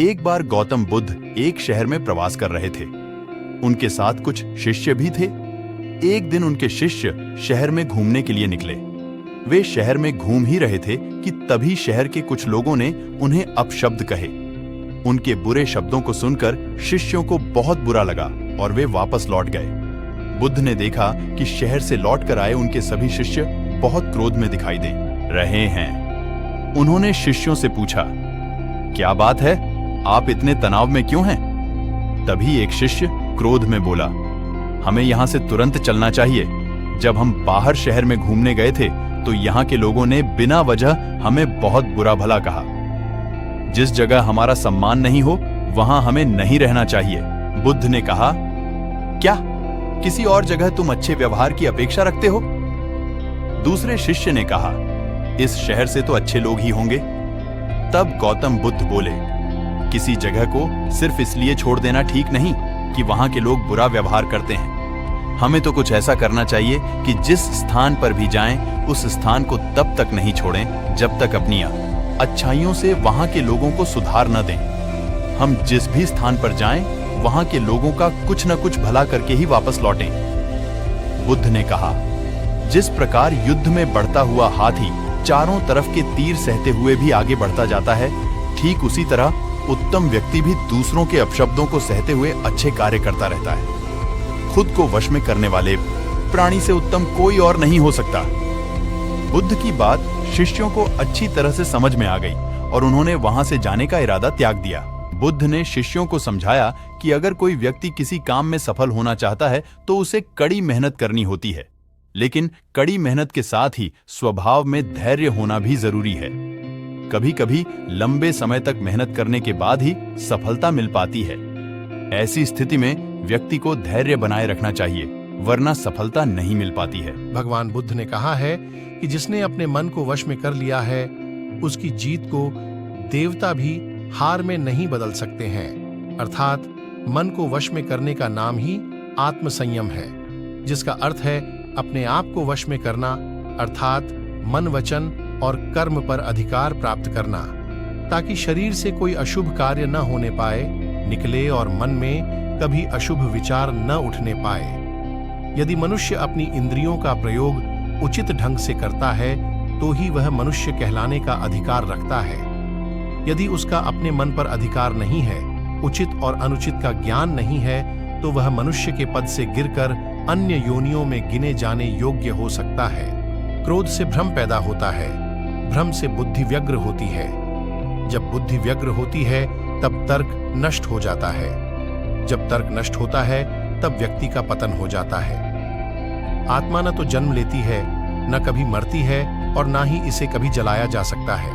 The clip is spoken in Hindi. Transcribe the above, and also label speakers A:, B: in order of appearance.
A: एक बार गौतम बुद्ध एक शहर में प्रवास कर रहे थे। उनके साथ कुछ शिष्य भी थे। एक दिन उनके शिष्य शहर में घूमने के लिए निकले। वे शहर में घूम ही रहे थे कि तभी शहर के कुछ लोगों ने उन्हें अपशब्द कहे। उनके बुरे शब्दों को सुनकर शिष्यों को बहुत बुरा लगा और वे वापस लौट गए। बुद्ध ने देखा कि शहर से लौटकर आए उनके सभी शिष्य बहुत क्रोध में दिखाई दे रहे हैं। उन्होंने शिष्यों से पूछा, क्या बात है, आप इतने तनाव में क्यों हैं? तभी एक शिष्य क्रोध में बोला, हमें यहां से तुरंत चलना चाहिए। जब हम बाहर शहर में घूमने गए थे तो यहाँ के लोगों ने बिना वजह हमें बहुत बुरा भला कहा। जिस जगह हमारा सम्मान नहीं हो वहां हमें नहीं रहना चाहिए। बुद्ध ने कहा, क्या किसी और जगह तुम अच्छे व्यवहार की अपेक्षा रखते हो? दूसरे शिष्य ने कहा, इस शहर से तो अच्छे लोग ही होंगे। तब गौतम बुद्ध बोले, किसी जगह को सिर्फ इसलिए छोड़ देना ठीक नहीं कि वहां के लोग बुरा व्यवहार करते हैं। हमें तो कुछ ऐसा करना चाहिए कि जिस स्थान पर भी जाएं, उस स्थान को तब तक नहीं छोड़ें जब तक अपनी अच्छाइयों से वहां के लोगों को सुधार न दें। हम जिस भी स्थान पर जाएं, वहां के लोगों का कुछ न कुछ भला करके ही वापस लौटें। बुद्ध ने कहा, जिस प्रकार युद्ध में बढ़ता हुआ हाथी चारों तरफ के तीर सहते हुए भी आगे बढ़ता जाता है, ठीक उसी तरह उत्तम व्यक्ति भी दूसरों के अपशब्दों को सहते हुए अच्छे कार्य करता रहता है। खुद को वश में करने वाले प्राणी से उत्तम कोई और नहीं हो सकता। बुद्ध की बात शिष्यों को अच्छी तरह से समझ में आ गई और उन्होंने वहां से जाने का इरादा त्याग दिया। बुद्ध ने शिष्यों को समझाया कि अगर कोई व्यक्ति किसी काम में सफल होना चाहता है तो उसे कड़ी मेहनत करनी होती है, लेकिन कड़ी मेहनत के साथ ही स्वभाव में धैर्य होना भी जरूरी है। कभी कभी लंबे समय तक मेहनत करने के बाद ही सफलता मिल पाती है। ऐसी स्थिति में व्यक्ति को धैर्य बनाए रखना चाहिए, वरना सफलता नहीं मिल पाती है।
B: भगवान बुद्ध ने कहा है कि जिसने अपने मन को वश में कर लिया है, उसकी जीत को देवता भी हार में नहीं बदल सकते हैं। अर्थात मन को वश में करने का नाम ही आत्मसंयम है, जिसका अर्थ है अपने आप को वश में करना, अर्थात मन, वचन और कर्म पर अधिकार प्राप्त करना, ताकि शरीर से कोई अशुभ कार्य न होने पाए, निकले और मन में कभी अशुभ विचार न उठने पाए। यदि मनुष्य अपनी इंद्रियों का प्रयोग उचित ढंग से करता है तो ही वह मनुष्य कहलाने का अधिकार रखता है। यदि उसका अपने मन पर अधिकार नहीं है, उचित और अनुचित का ज्ञान नहीं है, तो वह मनुष्य के पद से गिरकर अन्य योनियों में गिने जाने योग्य हो सकता है। क्रोध से भ्रम पैदा होता है, भ्रम से बुद्धि व्यग्र होती है। जब बुद्धि व्यग्र होती है तब तर्क नष्ट हो जाता है। जब तर्क नष्ट होता है तब व्यक्ति का पतन हो जाता है। आत्मा न तो जन्म लेती है, न कभी मरती है और ना ही इसे कभी जलाया जा सकता है।